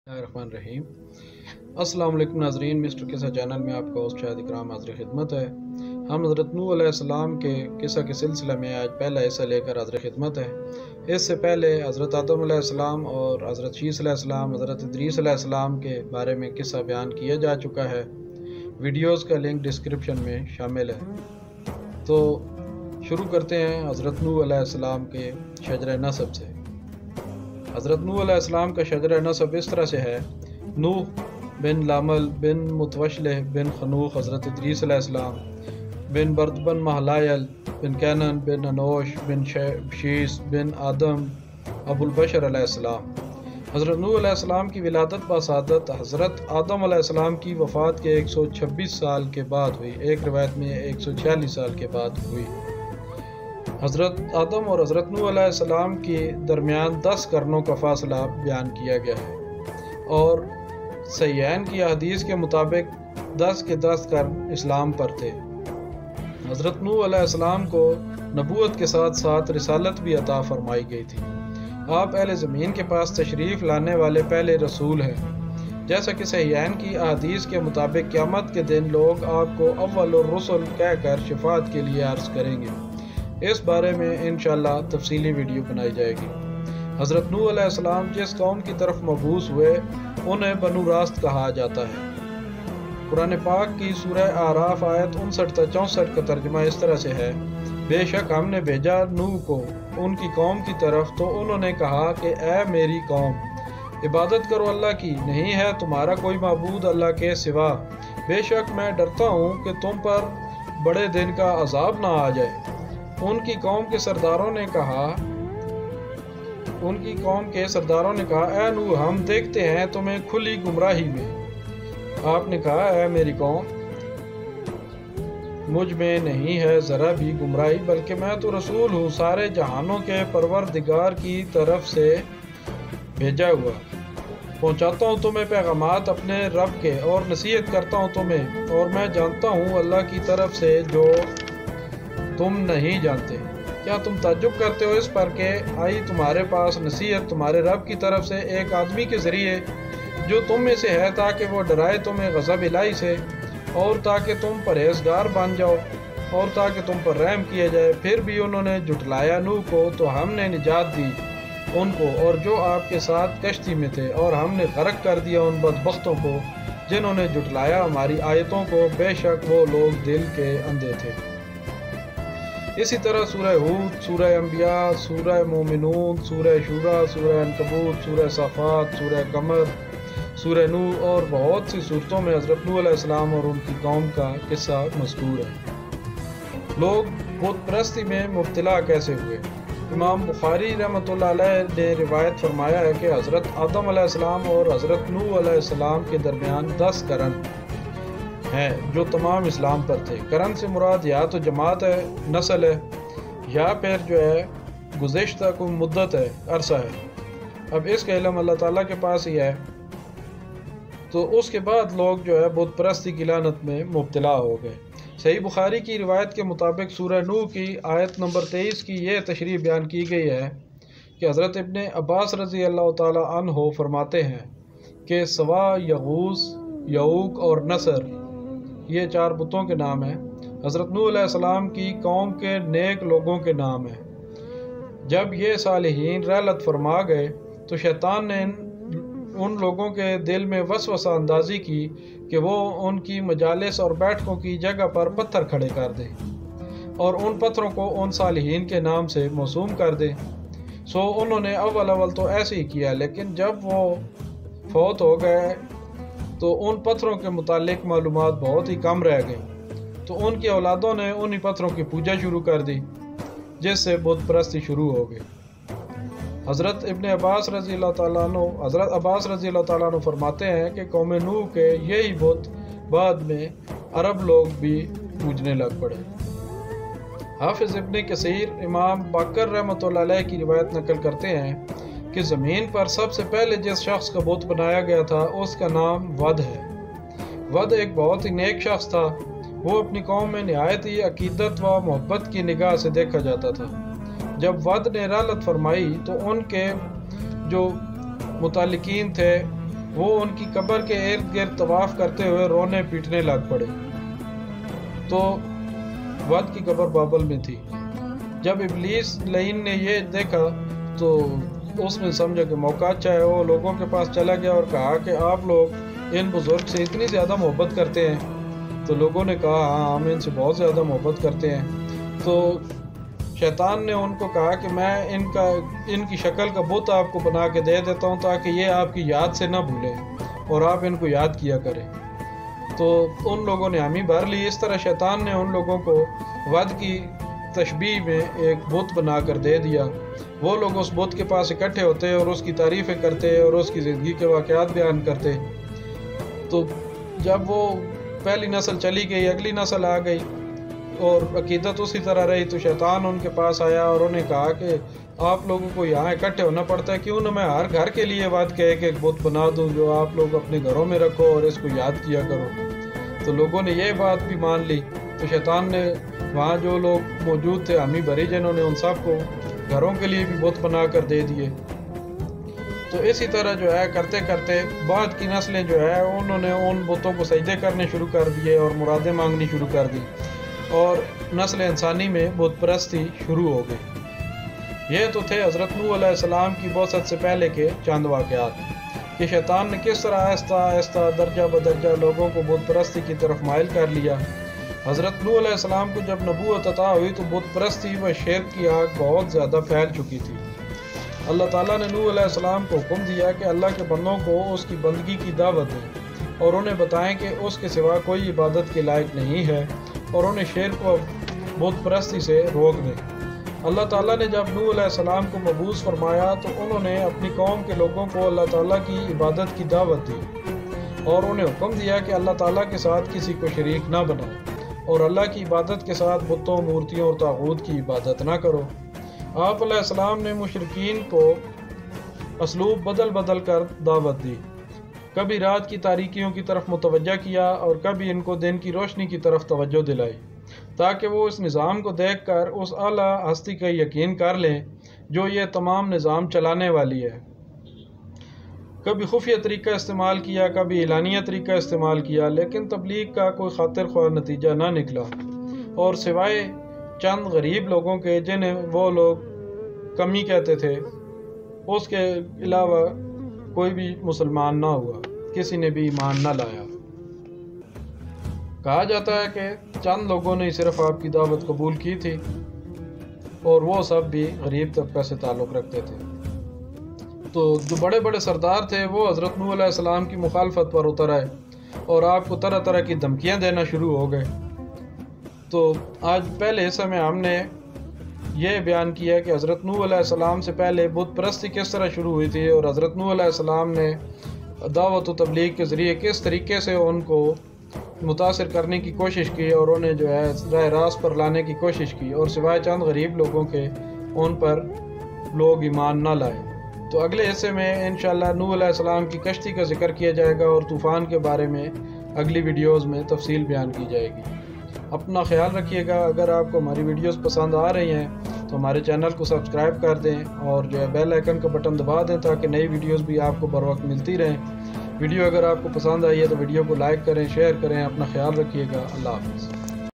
الرحمن الرحیم۔ السلام علیکم ناظرین، مسٹر قصہ چینل میں آپ کا ہوسٹ شاہد اکرام حاضر خدمت ہے۔ ہم حضرت نوح علیہ السلام کے قصہ کے سلسلہ میں آج پہلا حصہ لے کر حاضر خدمت ہے۔ اس سے پہلے حضرت آدم علیہ السلام اور حضرت شیث علیہ السلام، حضرت ادریس علیہ السلام کے بارے میں قصہ بیان کیا جا چکا ہے۔ ویڈیوز کا لنک ڈسکرپشن میں شامل ہے۔ تو شروع کرتے ہیں حضرت نوح علیہ السلام کے شجرہ نسب سے۔ حضرت نوح علیہ السلام کا شجرہ نسب اس طرح سے ہے: نوح بن لامل بن متوشلح بن خنوخ حضرت ادریس علیہ السلام، بن برد بن مہلائل بن کینن بن انوش بن شیث بن آدم ابو البشر علیہ السلام۔ حضرت نوح علیہ السلام کی ولادت بسعادت حضرت آدم علیہ السلام کی وفات کے 126 سال کے بعد ہوئی، ایک روایت میں 146 سال کے بعد ہوئی۔ حضرت آدم اور حضرت نوح علیہ السلام کے درمیان 10 قرنوں کا فاصلہ بیان کیا گیا ہے، اور صحیحین کی احادیث کے مطابق 10 کے 10 قرن اسلام پر تھے۔ حضرت نوح علیہ السلام کو نبوت کے ساتھ ساتھ رسالت بھی عطا فرمائی گئی تھی۔ آپ اہل زمین کے پاس تشریف لانے والے پہلے رسول ہیں۔ جیسا کہ صحیحین کی احادیث کے مطابق قیامت کے دن لوگ آپ کو اول الرسل کہہ کر شفاعت کے لیے عرض کریں گے۔ اس بارے میں انشاءاللہ تفصیلی ویڈیو بنائی جائے گی۔ حضرت نوح علیہ السلام جس قوم کی طرف مبعوث ہوئے انہیں بنو راست کہا جاتا ہے۔ قرآن پاک کی سورہ اعراف آیت 59 تا 64 کا ترجمہ اس طرح سے ہے: بے شک ہم نے بھیجا نوح کو ان کی قوم کی طرف، تو انہوں نے کہا کہ اے میری قوم، عبادت کرو اللہ کی، نہیں ہے تمہارا کوئی معبود اللہ کے سوا، بے شک میں ڈرتا ہوں کہ تم پر بڑے دن کا عذاب نہ آ جائے۔ ان کی قوم کے سرداروں نے کہا اے نوح، ہم دیکھتے ہیں تمہیں کھلی گمراہی میں۔ آپ نے کہا اے میری قوم، مجھ میں نہیں ہے ذرا بھی گمراہی، بلکہ میں تو رسول ہوں سارے جہانوں کے پروردگار کی طرف سے بھیجا ہوا، پہنچاتا ہوں تمہیں پیغامات اپنے رب کے اور نصیحت کرتا ہوں تمہیں، اور میں جانتا ہوں اللہ کی طرف سے جو تم نہیں جانتے۔ کیا تم تعجب کرتے ہو اس پر کہ آئی تمہارے پاس نصیحت تمہارے رب کی طرف سے ایک آدمی کے ذریعے جو تم میں سے ہے، تاکہ وہ ڈرائے تمہیں غضب الہی سے، اور تاکہ تم پرہیزگار بن جاؤ، اور تاکہ تم پر رحم کیا جائے؟ پھر بھی انہوں نے جھٹلایا نوح کو، تو ہم نے نجات دی ان کو اور جو آپ کے ساتھ کشتی میں تھے، اور ہم نے غرق کر دیا ان بدبختوں کو جنہوں نے جھٹلایا ہماری آیتوں کو، بے شک وہ لوگ دل کے اندھے تھے۔ اسی طرح سورہ ہود، سورہ انبیاء، سورہ مومنون، سورہ شورا، سورہ عنکبوت، سورہ صافات، سورہ قمر، سورہ نوح اور بہت سی صورتوں میں حضرت نوح علیہ السلام اور ان کی قوم کا قصہ مذکور ہے۔ لوگ بت پرستی میں مبتلا کیسے ہوئے؟ امام بخاری رحمۃ اللہ علیہ نے روایت فرمایا ہے کہ حضرت آدم علیہ السلام اور حضرت نوح علیہ السلام کے درمیان 10 قرن ہیں جو تمام اسلام پر تھے۔ قرن سے مراد یا تو جماعت ہے، نسل ہے، یا پھر جو ہے گزشتہ کوئی مدت ہے، عرصہ ہے۔ اب اس کا علم اللہ تعالیٰ کے پاس ہی ہے۔ تو اس کے بعد لوگ جو ہے بت پرستی کی لعنت میں مبتلا ہو گئے۔ صحیح بخاری کی روایت کے مطابق سورہ نوح کی آیت نمبر 23 کی یہ تشریح بیان کی گئی ہے کہ حضرت ابن عباس رضی اللہ تعالیٰ عنہ فرماتے ہیں کہ سوا، یغوث، یعوق اور نصر، یہ 4 بتوں کے نام ہیں، حضرت نوح علیہ السلام کی قوم کے نیک لوگوں کے نام ہیں۔ جب یہ صالحین رحلت فرما گئے تو شیطان نے ان لوگوں کے دل میں وسوسہ اندازی کی کہ وہ ان کی مجالس اور بیٹھکوں کی جگہ پر پتھر کھڑے کر دیں اور ان پتھروں کو ان صالحین کے نام سے موسوم کر دیں۔ سو انہوں نے اول تو ایسے ہی کیا، لیکن جب وہ فوت ہو گئے تو ان پتھروں کے متعلق معلومات بہت ہی کم رہ گئیں، تو ان کی اولادوں نے انہی پتھروں کی پوجا شروع کر دی، جس سے بت پرستی شروع ہو گئی۔ حضرت عباس رضی اللہ تعالیٰ عنہ فرماتے ہیں کہ قوم نوح کے یہی بت بعد میں عرب لوگ بھی پوجنے لگ پڑے۔ حافظ ابن کثیر امام باقر رحمۃ اللہ علیہ کی روایت نقل کرتے ہیں کہ زمین پر سب سے پہلے جس شخص کا بت بنایا گیا تھا اس کا نام ود ہے۔ ود ایک بہت ہی نیک شخص تھا، وہ اپنی قوم میں نہایت ہی عقیدت و محبت کی نگاہ سے دیکھا جاتا تھا۔ جب ود نے رحلت فرمائی تو ان کے جو متعلقین تھے وہ ان کی قبر کے ارد گرد طواف کرتے ہوئے رونے پیٹنے لگ پڑے۔ تو ود کی قبر بابل میں تھی۔ جب ابلیس لعین نے یہ دیکھا تو اس نے سمجھا کہ موقع اچھا ہے، وہ لوگوں کے پاس چلا گیا اور کہا کہ آپ لوگ ان بزرگ سے اتنی زیادہ محبت کرتے ہیں؟ تو لوگوں نے کہا ہاں ہم ان سے بہت زیادہ محبت کرتے ہیں۔ تو شیطان نے ان کو کہا کہ میں ان کی شکل کا بت آپ کو بنا کے دے دیتا ہوں تاکہ یہ آپ کی یاد سے نہ بھولیں اور آپ ان کو یاد کیا کریں۔ تو ان لوگوں نے حامی بھر لی۔ اس طرح شیطان نے ان لوگوں کو ود کی تشبیہ میں ایک بت بنا کر دے دیا۔ وہ لوگ اس بت کے پاس اکٹھے ہوتے اور اس کی تعریفیں کرتے اور اس کی زندگی کے واقعات بیان کرتے۔ تو جب وہ پہلی نسل چلی گئی، اگلی نسل آ گئی اور عقیدت اسی طرح رہی، تو شیطان ان کے پاس آیا اور انہیں کہا کہ آپ لوگوں کو یہاں اکٹھے ہونا پڑتا ہے، کیوں نہ میں ہر گھر کے لیے ود کے ایک بت بنا دوں جو آپ لوگ اپنے گھروں میں رکھو اور اس کو یاد کیا کرو۔ تو لوگوں نے یہ بات بھی مان لی۔ تو شیطان نے وہاں جو لوگ موجود تھے حامی بھری جنہوں نے ان سب کو گھروں کے لیے بھی بت بنا کر دے دیے۔ تو اسی طرح جو ہے کرتے کرتے بعد کی نسلیں جو ہے انہوں نے ان بتوں کو سجدے کرنے شروع کر دیے اور مرادیں مانگنی شروع کر دی اور نسل انسانی میں بت پرستی شروع ہو گئی۔ یہ تو تھے حضرت نوح علیہ السلام کی بعثت سے پہلے کے چند واقعات کہ شیطان نے کس طرح آہستہ آہستہ درجہ بدرجہ لوگوں کو بت پرستی کی طرف مائل کر لیا۔ حضرت نوح علیہ السلام کو جب نبوت عطا ہوئی تو بت پرستی و شرک کی آگ بہت زیادہ پھیل چکی تھی۔ اللہ تعالیٰ نے نوح علیہ السلام کو حکم دیا کہ اللہ کے بندوں کو اس کی بندگی کی دعوت دیں اور انہیں بتائیں کہ اس کے سوا کوئی عبادت کے لائق نہیں ہے اور انہیں شرک و بت پرستی سے روک دیں۔ اللہ تعالیٰ نے جب نوح علیہ السلام کو مبعوث فرمایا تو انہوں نے اپنی قوم کے لوگوں کو اللہ تعالیٰ کی عبادت کی دعوت دی اور انہیں حکم دیا کہ اللہ تعالیٰ کے ساتھ کسی کو شریک نہ بناؤ اور اللہ کی عبادت کے ساتھ بتوں، مورتیوں اور طاغوت کی عبادت نہ کرو۔ آپ علیہ السلام نے مشرکین کو اسلوب بدل بدل کر دعوت دی، کبھی رات کی تاریکیوں کی طرف متوجہ کیا اور کبھی ان کو دن کی روشنی کی طرف توجہ دلائی تاکہ وہ اس نظام کو دیکھ کر اس اعلیٰ ہستی کا یقین کر لیں جو یہ تمام نظام چلانے والی ہے۔ کبھی خفیہ طریقہ استعمال کیا، کبھی اعلانیہ طریقہ استعمال کیا، لیکن تبلیغ کا کوئی خاطر خواہ نتیجہ نہ نکلا اور سوائے چند غریب لوگوں کے جنہیں وہ لوگ کمی کہتے تھے اس کے علاوہ کوئی بھی مسلمان نہ ہوا، کسی نے بھی ایمان نہ لایا۔ کہا جاتا ہے کہ چند لوگوں نے صرف آپ کی دعوت قبول کی تھی اور وہ سب بھی غریب طبقہ سے تعلق رکھتے تھے۔ تو جو بڑے بڑے سردار تھے وہ حضرت نوح علیہ السلام کی مخالفت پر اتر آئے اور آپ کو طرح طرح کی دھمکیاں دینا شروع ہو گئے۔ تو آج پہلے حصے میں ہم نے یہ بیان کیا کہ حضرت نوح علیہ السلام سے پہلے بت پرستی کس طرح شروع ہوئی تھی اور حضرت نوح علیہ السلام نے دعوت و تبلیغ کے ذریعے کس طریقے سے ان کو متاثر کرنے کی کوشش کی اور انہیں جو ہے راہ راست پر لانے کی کوشش کی اور سوائے چند غریب لوگوں کے ان پر لوگ ایمان نہ لائے۔ تو اگلے حصے میں انشاءاللہ نوح علیہ السلام کی کشتی کا ذکر کیا جائے گا اور طوفان کے بارے میں اگلی ویڈیوز میں تفصیل بیان کی جائے گی۔ اپنا خیال رکھیے گا۔ اگر آپ کو ہماری ویڈیوز پسند آ رہی ہیں تو ہمارے چینل کو سبسکرائب کر دیں اور جو ہے بیل آئیکن کا بٹن دبا دیں تاکہ نئی ویڈیوز بھی آپ کو بر وقت ملتی رہیں۔ ویڈیو اگر آپ کو پسند آئی ہے تو ویڈیو کو لائک کریں، شیئر کریں۔ اپنا خیال رکھیے گا۔ اللہ حافظ۔